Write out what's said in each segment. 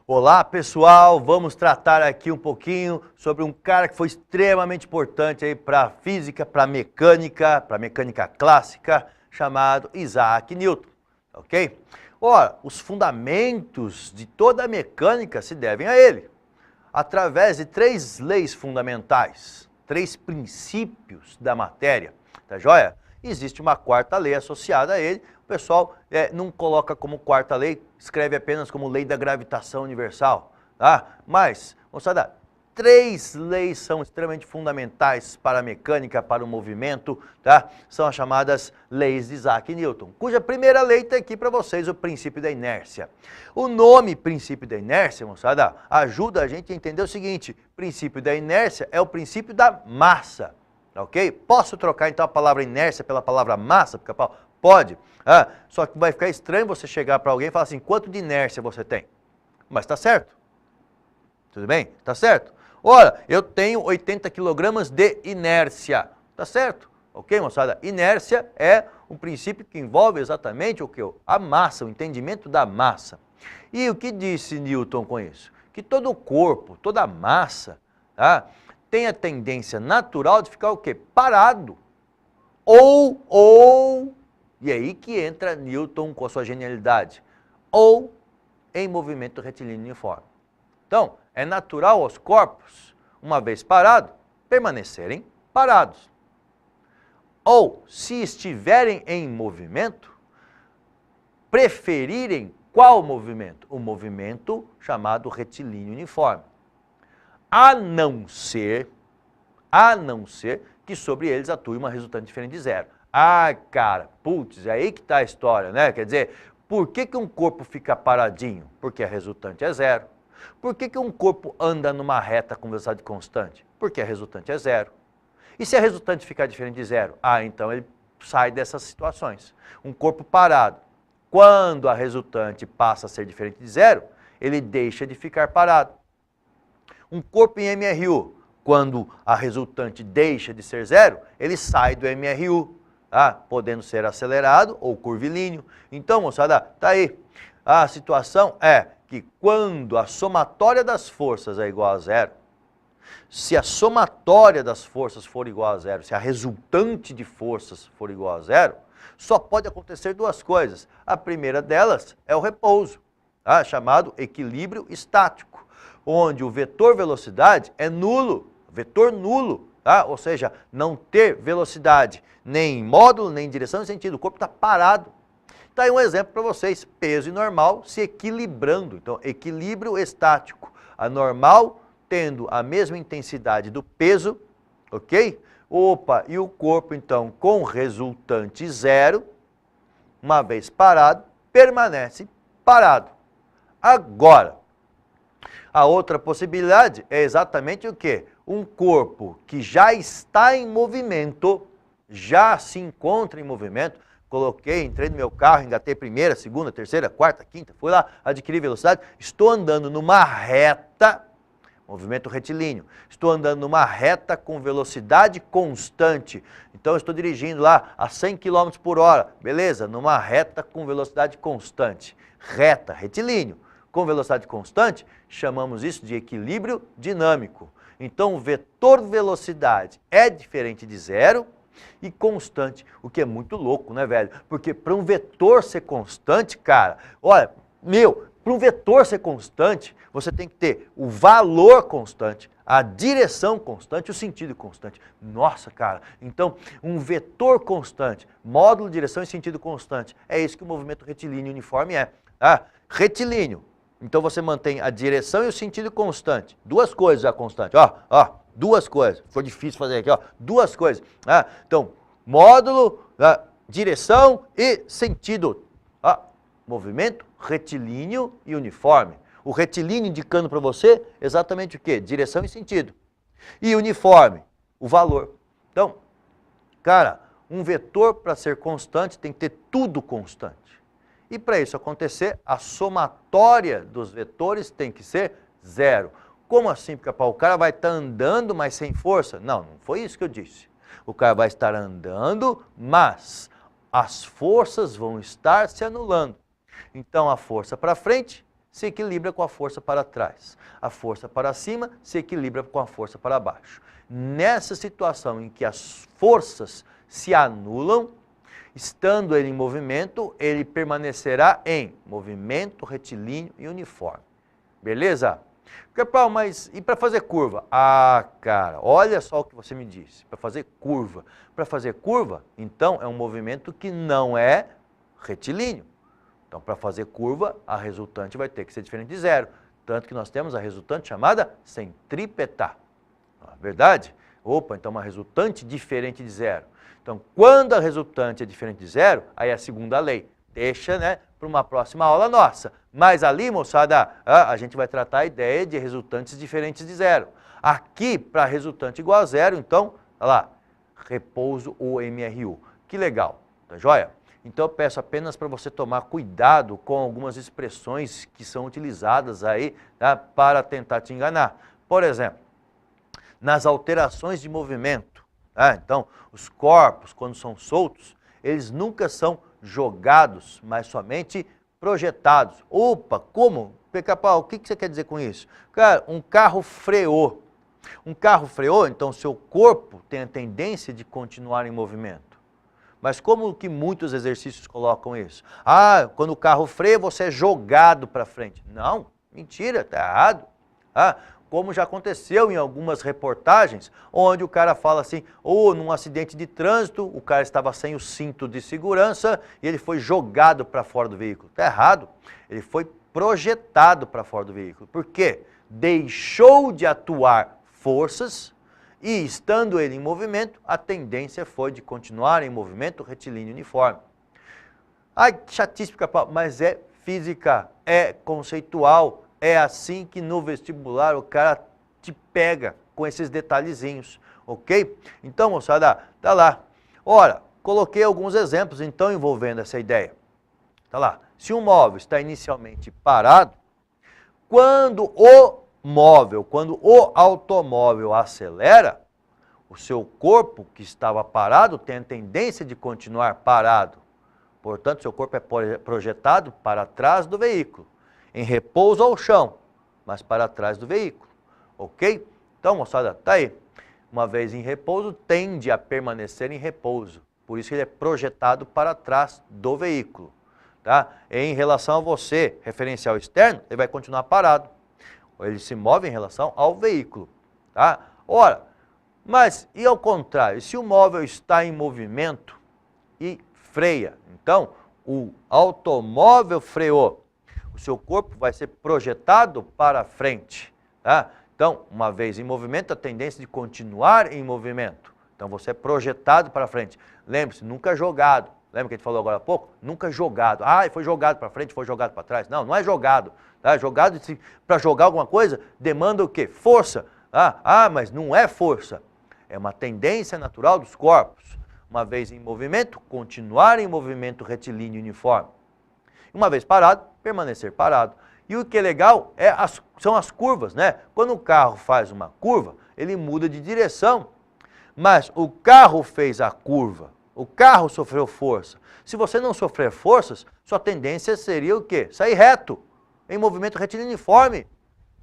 Olá pessoal, vamos tratar aqui um pouquinho sobre um cara que foi extremamente importante aí para a física, para a mecânica clássica, chamado Isaac Newton, ok? Ora, os fundamentos de toda a mecânica se devem a ele, através de três leis fundamentais, três princípios da matéria, tá joia? Existe uma quarta lei associada a ele. O pessoal não coloca como quarta lei, escreve apenas como lei da gravitação universal, tá? Mas, moçada, três leis são extremamente fundamentais para a mecânica, para o movimento, tá? São as chamadas leis de Isaac Newton, cuja primeira lei está aqui para vocês, o princípio da inércia. O nome princípio da inércia, moçada, ajuda a gente a entender o seguinte: princípio da inércia é o princípio da massa, ok? Posso trocar então a palavra inércia pela palavra massa, Pica-Pau? Pode, só que vai ficar estranho você chegar para alguém e falar assim: quanto de inércia você tem? Mas está certo. Tudo bem? Está certo? Ora, eu tenho 80 kg de inércia. Está certo? Ok, moçada? Inércia é um princípio que envolve exatamente o que? A massa, o entendimento da massa. E o que disse Newton com isso? Que todo corpo, toda massa, tá, tem a tendência natural de ficar o quê? Parado. E aí que entra Newton com a sua genialidade. Ou em movimento retilíneo uniforme. Então, é natural aos corpos, uma vez parado, permanecerem parados. Ou, se estiverem em movimento, preferirem qual movimento? O movimento chamado retilíneo uniforme. A não ser que sobre eles atue uma resultante diferente de zero. Ah, cara, putz, é aí que está a história, né? Quer dizer, por que um corpo fica paradinho? Porque a resultante é zero. Por que um corpo anda numa reta com velocidade constante? Porque a resultante é zero. E se a resultante ficar diferente de zero? Ah, então ele sai dessas situações. Um corpo parado, quando a resultante passa a ser diferente de zero, ele deixa de ficar parado. Um corpo em MRU, quando a resultante deixa de ser zero, ele sai do MRU, podendo ser acelerado ou curvilíneo. Então, moçada, tá aí. A situação é que quando a somatória das forças é igual a zero, se a somatória das forças for igual a zero, se a resultante de forças for igual a zero, só pode acontecer duas coisas. A primeira delas é o repouso, chamado equilíbrio estático, onde o vetor velocidade é nulo, vetor nulo, ou seja, não ter velocidade nem em módulo, nem em direção nem sentido, o corpo está parado. Está aí um exemplo para vocês: peso e normal se equilibrando. Então, equilíbrio estático, a normal tendo a mesma intensidade do peso, ok? E o corpo, então, com resultante zero, uma vez parado, permanece parado. Agora, a outra possibilidade é exatamente o quê? Um corpo que já está em movimento, já se encontra em movimento, entrei no meu carro, engatei primeira, segunda, terceira, quarta, quinta, fui lá, adquiri velocidade, estou andando numa reta, movimento retilíneo, estou andando numa reta com velocidade constante, então estou dirigindo lá a 100 km por hora, beleza, numa reta com velocidade constante, reta, retilíneo, com velocidade constante, chamamos isso de equilíbrio dinâmico. Então o vetor velocidade é diferente de zero e constante, o que é muito louco, né, velho? Porque para um vetor ser constante, cara, olha, para um vetor ser constante, você tem que ter o valor constante, a direção constante, o sentido constante. Nossa, cara, então um vetor constante, módulo, direção e sentido constante, é isso que o movimento retilíneo uniforme é. Retilíneo, então você mantém a direção e o sentido constante, duas coisas já constantes, duas coisas, foi difícil fazer aqui, duas coisas. Então, módulo, direção e sentido. Movimento retilíneo e uniforme. O retilíneo indicando para você exatamente o quê? Direção e sentido. E uniforme, o valor. Então, cara, um vetor para ser constante tem que ter tudo constante. E para isso acontecer, a somatória dos vetores tem que ser zero. Como assim, Pica-Pau? O cara vai estar andando, mas sem força? Não, não foi isso que eu disse. O cara vai estar andando, mas as forças vão estar se anulando. Então, a força para frente se equilibra com a força para trás. A força para cima se equilibra com a força para baixo. Nessa situação em que as forças se anulam, estando ele em movimento, ele permanecerá em movimento retilíneo e uniforme. Beleza? Paulo, mas e para fazer curva? Ah, cara, olha só o que você me disse. Para fazer curva. Para fazer curva, então, é um movimento que não é retilíneo. Então, para fazer curva, a resultante vai ter que ser diferente de zero. Tanto que nós temos a resultante chamada centrípeta. Verdade? Opa, então uma resultante diferente de zero. Então, quando a resultante é diferente de zero, aí é a segunda lei. Deixa, né, para uma próxima aula nossa. Mas ali, moçada, a gente vai tratar a ideia de resultantes diferentes de zero. Aqui, para resultante igual a zero, então, olha lá, repouso ou MRU. Que legal, tá joia? Então, eu peço apenas para você tomar cuidado com algumas expressões que são utilizadas aí, tá, para tentar te enganar. Por exemplo, nas alterações de movimento, tá? Então, os corpos, quando são soltos, eles nunca são jogados, mas somente projetados. Opa, como? Pica-pau, o que você quer dizer com isso? Cara, um carro freou. Um carro freou, então seu corpo tem a tendência de continuar em movimento. Mas como que muitos exercícios colocam isso? Ah, quando o carro freia, você é jogado para frente. Não, mentira, está errado. Ah, como já aconteceu em algumas reportagens, onde o cara fala assim, ou num acidente de trânsito, o cara estava sem o cinto de segurança e ele foi jogado para fora do veículo. Está errado. Ele foi projetado para fora do veículo. Por quê? Deixou de atuar forças e, estando ele em movimento, a tendência foi de continuar em movimento retilíneo uniforme. Ai, chatice, mas é física, é conceitual. É assim que no vestibular o cara te pega com esses detalhezinhos, ok? Então, moçada, tá lá. Ora, coloquei alguns exemplos, então, envolvendo essa ideia. Tá lá. Se um móvel está inicialmente parado, quando o automóvel acelera, o seu corpo que estava parado tem a tendência de continuar parado. Portanto, seu corpo é projetado para trás do veículo, em repouso ao chão, mas para trás do veículo, ok? Então, moçada, tá aí. Uma vez em repouso, tende a permanecer em repouso. Por isso ele é projetado para trás do veículo, tá? Em relação a você, referencial externo, ele vai continuar parado. Ele se move em relação ao veículo, tá? Ora, mas e ao contrário, se o móvel está em movimento e freia, então o automóvel freou, o seu corpo vai ser projetado para frente, tá? Então, uma vez em movimento, a tendência de continuar em movimento. Então, você é projetado para frente. Lembre-se, nunca jogado. Lembra que a gente falou agora há pouco? Nunca jogado. Ah, foi jogado para frente, foi jogado para trás. Não, não é jogado. Tá? Jogado, para jogar alguma coisa, demanda o quê? Força. Ah, mas não é força. É uma tendência natural dos corpos. Uma vez em movimento, continuar em movimento retilíneo uniforme. Uma vez parado, permanecer parado. E o que é legal são as curvas, né? Quando o carro faz uma curva, ele muda de direção. Mas o carro fez a curva, o carro sofreu força. Se você não sofrer forças, sua tendência seria o quê? Sair reto, em movimento retilíneo uniforme.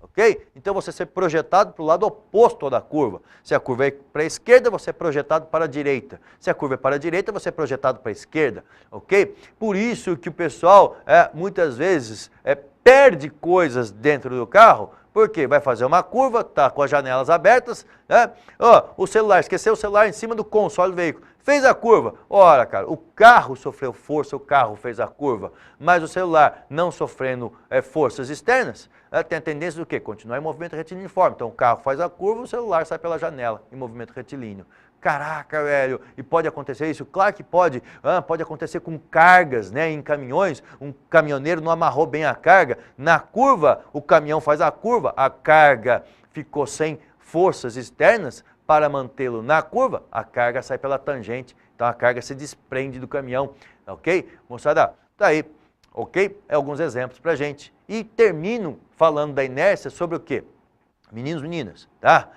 Ok? Então você ser projetado para o lado oposto da curva. Se a curva é para a esquerda, você é projetado para a direita. Se a curva é para a direita, você é projetado para a esquerda. Ok? Por isso que o pessoal muitas vezes perde coisas dentro do carro, porque vai fazer uma curva, está com as janelas abertas, né? O celular, esqueceu o celular em cima do console do veículo. Fez a curva. Ora, cara, o carro sofreu força, o carro fez a curva, mas o celular não sofrendo forças externas, tem a tendência do quê? Continuar em movimento retilíneo uniforme. Então o carro faz a curva, o celular sai pela janela em movimento retilíneo. Caraca, velho, e pode acontecer isso? Claro que pode. Pode acontecer com cargas, né, em caminhões. Um caminhoneiro não amarrou bem a carga. Na curva, o caminhão faz a curva, a carga ficou sem forças externas para mantê-lo na curva, a carga sai pela tangente, então a carga se desprende do caminhão, ok? Moçada, tá aí, ok? Alguns exemplos pra gente. E termino falando da inércia sobre o quê? Meninos, meninas, tá?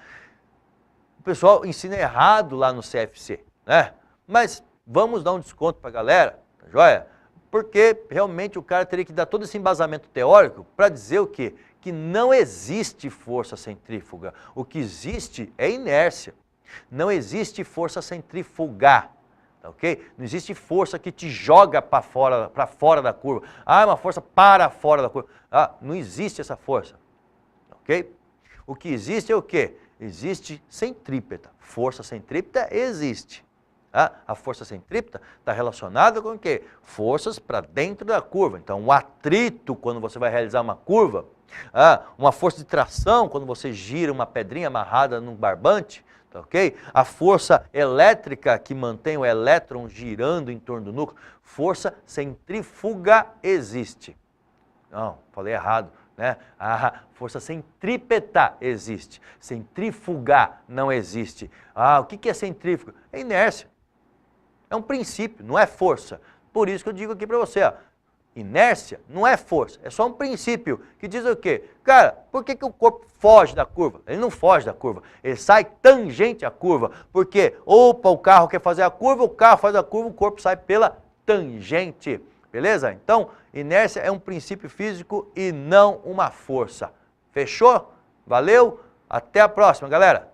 O pessoal ensina errado lá no CFC, né? Mas vamos dar um desconto para a galera, tá joia? Porque realmente o cara teria que dar todo esse embasamento teórico para dizer o quê? Que não existe força centrífuga. O que existe é inércia. Não existe força centrífuga. Ok? Não existe força que te joga para fora da curva. Ah, é uma força para fora da curva. Ah, não existe essa força. Ok? O que existe é o quê? Existe centrípeta. Força centrípeta existe. Ah, a força centrípeta está relacionada com o quê? Forças para dentro da curva. Então, o atrito, quando você vai realizar uma curva, uma força de tração, quando você gira uma pedrinha amarrada num barbante, tá ok? A força elétrica que mantém o elétron girando em torno do núcleo, força centrífuga existe. Não, falei errado, né? A força centrípeta existe. Centrífuga não existe. Ah, o que é centrífuga? É inércia. É um princípio, não é força. Por isso que eu digo aqui para você, ó, inércia não é força, é só um princípio que diz o quê? Cara, por que o corpo foge da curva? Ele não foge da curva, ele sai tangente à curva. Porque, opa, o carro quer fazer a curva, o carro faz a curva, o corpo sai pela tangente. Beleza? Então, inércia é um princípio físico e não uma força. Fechou? Valeu? Até a próxima, galera!